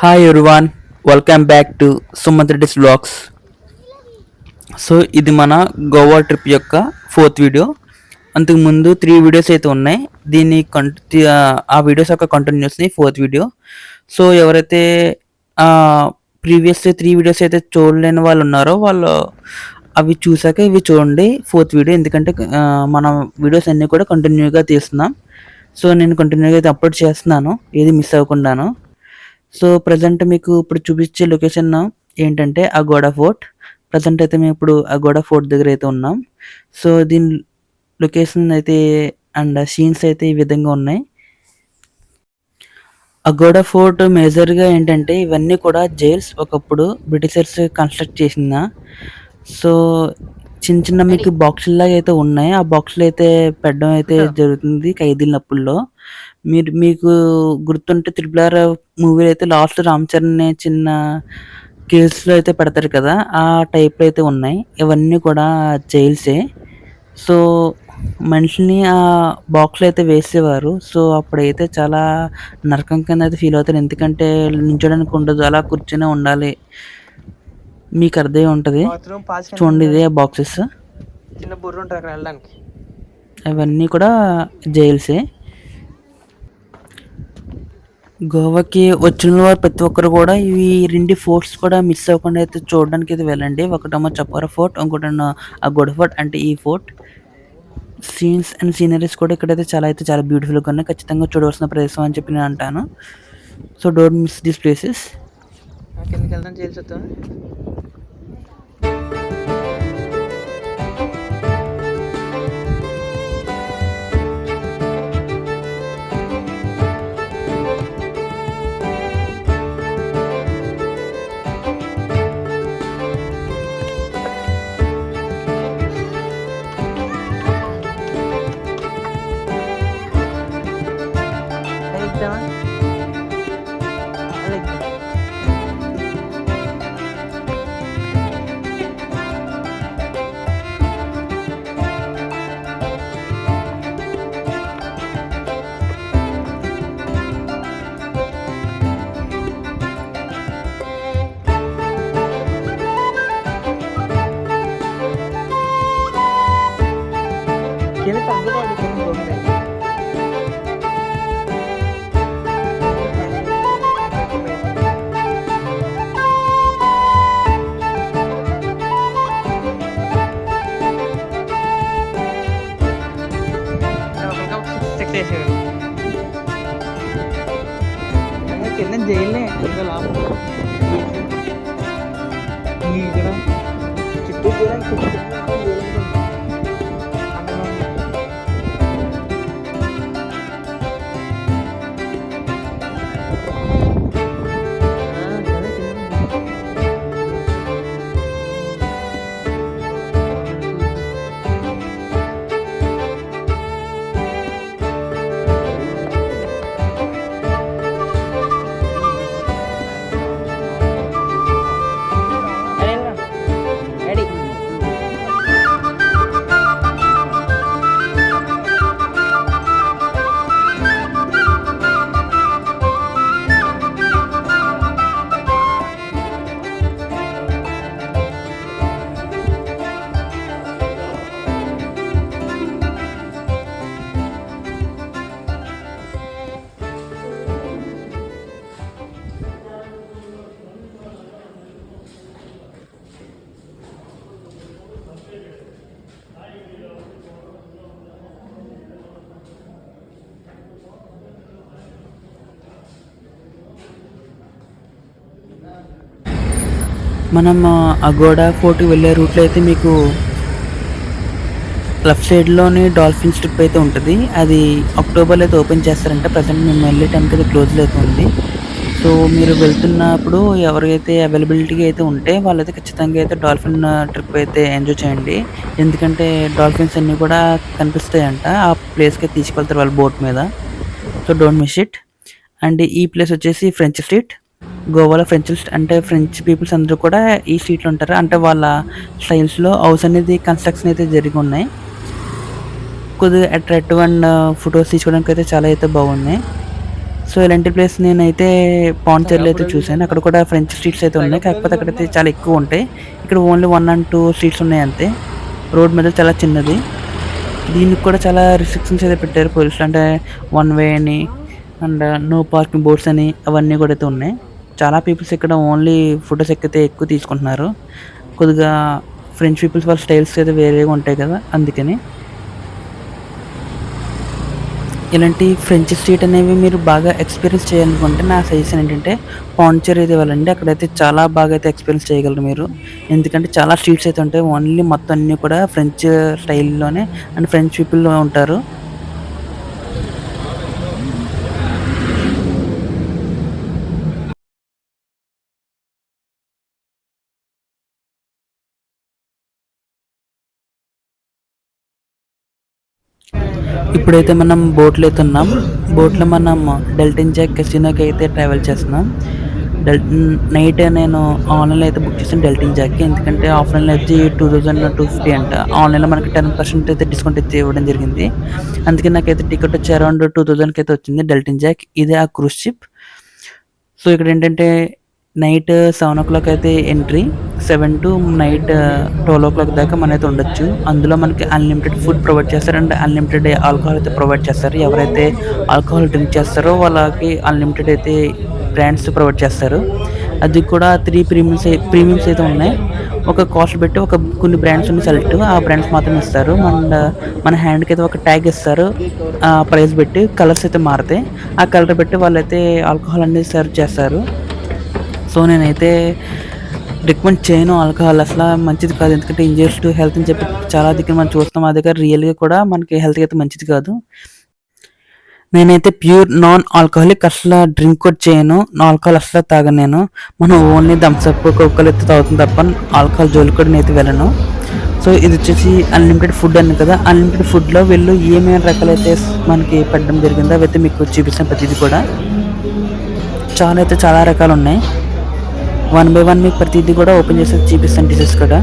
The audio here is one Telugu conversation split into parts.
Hi everyone, welcome back to Sumanth Reddy's vlogs. So ఇది మన గోవా ట్రిప్ యొక్క ఫోర్త్ వీడియో. అంతకుముందు 3 వీడియోస్ అయితే ఉన్నాయి. దీన్ని ఆ వీడియోస్ యొక్క కంటిన్యూస్ని ఫోర్త్ వీడియో. సో ఎవరైతే ప్రీవియస్ 3 వీడియోస్ అయితే చూడలేని వాళ్ళు ఉన్నారో వాళ్ళు అవి చూసాక ఇవి చూడండి ఫోర్త్ వీడియో. ఎందుకంటే మన వీడియోస్ అన్నీ కూడా కంటిన్యూగా తీస్తున్నాం. సో నేను కంటిన్యూగా అయితే అప్లోడ్ చేస్తున్నాను, ఏది మిస్ అవ్వకుండాను. సో ప్రజెంట్ మీకు ఇప్పుడు చూపించే లొకేషన్ ఏంటంటే అగోడా ఫోర్ట్. ప్రజెంట్ అయితే మేము ఇప్పుడు అగోడా ఫోర్ట్ దగ్గర అయితే ఉన్నాం. సో దీని లొకేషన్ అయితే అండ్ సీన్స్ అయితే ఈ విధంగా ఉన్నాయి. అగోడా ఫోర్ట్ మేజర్గా ఏంటంటే ఇవన్నీ కూడా జైల్స్, ఒకప్పుడు బ్రిటిషర్స్ కన్స్ట్రక్ట్ చేసిన. సో చిన్న చిన్న మీకు బాక్సుల్లాగా అయితే ఉన్నాయి. ఆ బాక్సులు అయితే పెట్టడం అయితే జరుగుతుంది ఖైదీలప్పుల్లో. మీకు గుర్తుంటే 3RR మూవీలో అయితే లాస్ట్ రామ్ చరణ్ చిన్న కేసులో అయితే పెడతారు కదా, ఆ టైప్లో అయితే ఉన్నాయి. ఇవన్నీ కూడా జైల్సే. సో మనుషుల్ని ఆ బాక్స్లో అయితే వేసేవారు. సో అప్పుడైతే చాలా నరకం కింద అయితే ఫీల్ అవుతారు. ఎందుకంటే నించోడానికి ఉండదు, అలా కూర్చొనే ఉండాలి. మీకు అర్థమై ఉంటుంది. చూడండి ఇదే బాక్సెస్, చిన్న బుర్ర ఉంటుంది అక్కడ వెళ్ళడానికి. అవన్నీ కూడా జైల్సే. గోవాకి వచ్చిన వారు ప్రతి ఒక్కరు కూడా ఇవి 2 ఫోర్ట్స్ కూడా మిస్ అవ్వకుండా అయితే చూడడానికి అయితే వెళ్ళండి. ఒకటేమో చప్పారా ఫోర్ట్, ఇంకోటేమో అగోడా ఫోర్ట్. అంటే ఈ ఫోర్ట్ సీన్స్ అండ్ సీనరీస్ కూడా ఇక్కడైతే చాలా బ్యూటిఫుల్గా ఉన్నాయి. ఖచ్చితంగా చూడవలసిన ప్రదేశం అని చెప్పి నేను అంటాను. So don't miss these places. కిందకి వెళ్దాం చేసి కింద తగ్గుతుంది. కింద జైలే ఇంకా లాభం ఇక్కడ చుట్టూ కూడా మనం అగోడా ఫోర్ట్కి వెళ్ళే రూట్లో అయితే మీకు లెఫ్ట్ సైడ్లోని డాల్ఫిన్ స్ట్రిప్ అయితే ఉంటుంది. అది అక్టోబర్లో అయితే ఓపెన్ చేస్తారంటే ప్రజెంట్ మేము వెళ్ళే టైంకి అయితే క్లోజ్లో అయితే ఉంది. సో మీరు వెళ్తున్నప్పుడు ఎవరికైతే అవైలబిలిటీ అయితే ఉంటే వాళ్ళైతే ఖచ్చితంగా అయితే డాల్ఫిన్ ట్రిప్ అయితే ఎంజాయ్ చేయండి. ఎందుకంటే డాల్ఫిన్స్ అన్నీ కూడా కనిపిస్తాయంట. ఆ ప్లేస్కి తీసుకెళ్తారు వాళ్ళ బోట్ మీద. So don't miss it. And ఈ ప్లేస్ వచ్చేసి ఫ్రెంచ్ స్ట్రీట్. గోవాలో ఫ్రెంచ్ అంటే ఫ్రెంచ్ పీపుల్స్ అందరూ కూడా ఈ స్ట్రీట్లో ఉంటారు. అంటే వాళ్ళ స్టైల్స్లో హౌస్ అనేది కన్స్ట్రక్షన్ అయితే జరిగి ఉన్నాయి. కొద్దిగా అట్రాక్టివ్ అండ్ ఫొటోస్ తీసుకోవడానికి అయితే చాలా అయితే బాగున్నాయి. సో ఇలాంటి ప్లేస్ నేనైతే పాండిచ్చేరిలో అయితే చూశాను. అక్కడ కూడా ఫ్రెంచ్ స్ట్రీట్స్ అయితే ఉన్నాయి, కాకపోతే అక్కడైతే చాలా ఎక్కువ ఉంటాయి. ఇక్కడ ఓన్లీ 1 and 2 స్ట్రీట్స్ ఉన్నాయి అంతే. రోడ్ మీద చాలా చిన్నది. దీనికి కూడా చాలా రిస్ట్రిక్షన్స్ అయితే పెట్టారు పోలీసులు, అంటే 1 way అని అండ్ నో పార్కింగ్ బోర్డ్స్ అని అవన్నీ కూడా అయితే ఉన్నాయి. చాలా పీపుల్స్ ఇక్కడ ఓన్లీ ఫొటోస్ ఎక్కితే ఎక్కువ తీసుకుంటున్నారు. కొద్దిగా ఫ్రెంచ్ పీపుల్స్ వాళ్ళ స్టైల్స్ అయితే వేరేగా ఉంటాయి కదా, అందుకని. ఇలాంటి ఫ్రెంచ్ స్ట్రీట్ అనేవి మీరు బాగా ఎక్స్పీరియన్స్ చేయాలనుకుంటే నా సజెషన్ ఏంటంటే పాండిచ్చేరి అయితే వెళ్ళండి. అక్కడైతే చాలా బాగా అయితే ఎక్స్పీరియన్స్ చేయగలరు మీరు. ఎందుకంటే చాలా స్ట్రీట్స్ అయితే ఉంటాయి, ఓన్లీ మొత్తం అన్నీ కూడా ఫ్రెంచ్ స్టైల్లోనే అండ్ ఫ్రెంచ్ పీపుల్ ఉంటారు. ఇప్పుడైతే మనం బోట్లో అయితే ఉన్నాం. బోట్లో మనం డెల్టన్ జాక్ కెసినోకి అయితే ట్రావెల్ చేస్తున్నాం. నైట్ నేను ఆన్లైన్లో అయితే బుక్ చేసాను డెల్టన్ జాక్కి, ఎందుకంటే ఆఫ్లైన్లో వచ్చి 2250 అంట, ఆన్లైన్లో మనకి 10% అయితే డిస్కౌంట్ అయితే ఇవ్వడం జరిగింది. అందుకే నాకైతే టికెట్ వచ్చి అరౌండ్ 2000కి అయితే వచ్చింది డెల్టన్ జాక్. ఇదే ఆ క్రూజ్ షిప్. సో ఇక్కడ ఏంటంటే నైట్ 7 o'clock అయితే ఎంట్రీ, 7 to నైట్ 12 o'clock దాకా మనైతే ఉండొచ్చు. అందులో మనకి అన్లిమిటెడ్ ఫుడ్ ప్రొవైడ్ చేస్తారు అండ్ అన్లిమిటెడ్ ఆల్కహాల్ అయితే ప్రొవైడ్ చేస్తారు. ఎవరైతే ఆల్కహాల్ డ్రింక్ చేస్తారో వాళ్ళకి అన్లిమిటెడ్ అయితే బ్రాండ్స్ ప్రొవైడ్ చేస్తారు. అది కూడా 3 ప్రీమియమ్స్ అయితే ఉన్నాయి. ఒక కాస్ట్ పెట్టి కొన్ని బ్రాండ్స్ ఉన్నాయి సెలెక్ట్, ఆ బ్రాండ్స్ మాత్రం ఇస్తారు. మన హ్యాండ్కి అయితే ఒక ట్యాగ్ ఇస్తారు, ఆ ప్రైస్ పెట్టి కలర్స్ అయితే మారుతాయి. ఆ కలర్ పెట్టి వాళ్ళైతే ఆల్కహాల్ అనేది సర్వ్ చేస్తారు. సో నేనైతే రికమెండ్ చేయను ఆల్కహాల్, అసలు మంచిది కాదు. ఎందుకంటే ఇంజూరియస్ టు హెల్త్ అని చెప్పి చాలా దగ్గర మనం చూస్తాం, అది దగ్గర రియల్గా కూడా మనకి హెల్త్కి అయితే మంచిది కాదు. నేనైతే ప్యూర్ నాన్ ఆల్కహాలిక్, అసలు డ్రింక్ కూడా చేయను, ఆల్కహాల్ అసలు తాగను నేను. మనం ఓన్లీ థమ్స్అప్ కోకోలు అయితే తాగుతుంది తప్ప ఆల్కహాల్ జోలికి కూడా నేనైతే వెళ్ళను. సో ఇది వచ్చేసి అన్లిమిటెడ్ ఫుడ్ అని కదా, అన్లిమిటెడ్ ఫుడ్లో వీళ్ళు ఏమేమి రకాలైతే మనకి పెట్టడం జరిగిందో అవైతే మీకు చూపిస్తాను. ప్రతిదీ కూడా చాలా రకాలు ఉన్నాయి. 1 by 1 మీకు ప్రతిదీ కూడా ఓపెన్ చేసి చూపిస్తాను డిషెస్ కూడా.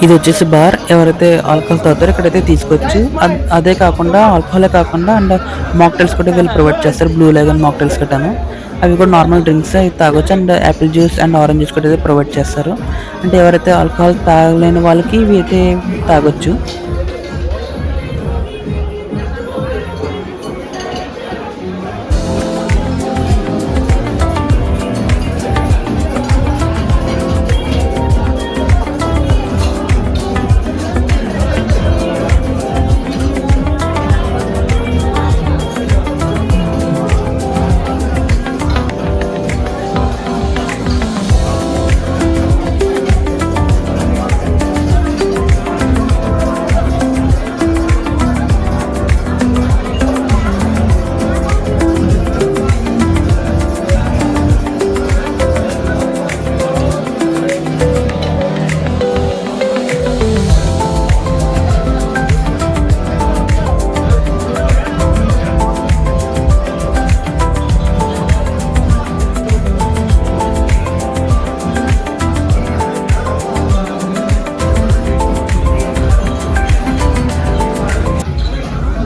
ఇది వచ్చేసి బార్, ఎవరైతే ఆల్కహాల్ తాగుతారో ఇక్కడైతే తీసుకోవచ్చు. అదే కాకుండా ఆల్కహాలే కాకుండా అండ్ మాక్టైల్స్ కూడా వీళ్ళు ప్రొవైడ్ చేస్తారు, బ్లూ లెగన్ మాక్టైల్స్ కట్టాను. అవి కూడా నార్మల్ డ్రింక్స్ అవి తాగొచ్చు and Apple juice and orange juice కూడా అయితే ప్రొవైడ్ చేస్తారు. అంటే ఎవరైతే ఆల్కహాల్ తాగలేని వాళ్ళకి ఇవి అయితే తాగొచ్చు.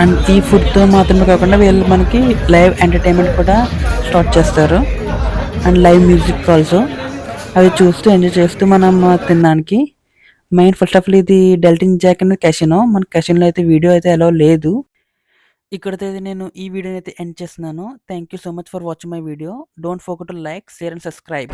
అండ్ ఈ ఫుడ్తో మాత్రమే కాకుండా వీళ్ళు మనకి లైవ్ ఎంటర్టైన్మెంట్ కూడా స్టార్ట్ చేస్తారు అండ్ లైవ్ మ్యూజిక్ ఆల్సో. అవి చూస్తూ ఎంజాయ్ చేస్తూ మనం తినడానికి. మెయిన్ ఫస్ట్ ఆఫ్ ఆల్ ఇది డెల్టిన్ జాక్ అనేది క్యాసినో. మన క్యాసినోలో అయితే వీడియో అయితే అలో లేదు. ఇక్కడితో అయితే నేను ఈ వీడియోని అయితే ఎండ్ చేస్తున్నాను. Thank you so much for watching my video. Don't forget to like, share and subscribe.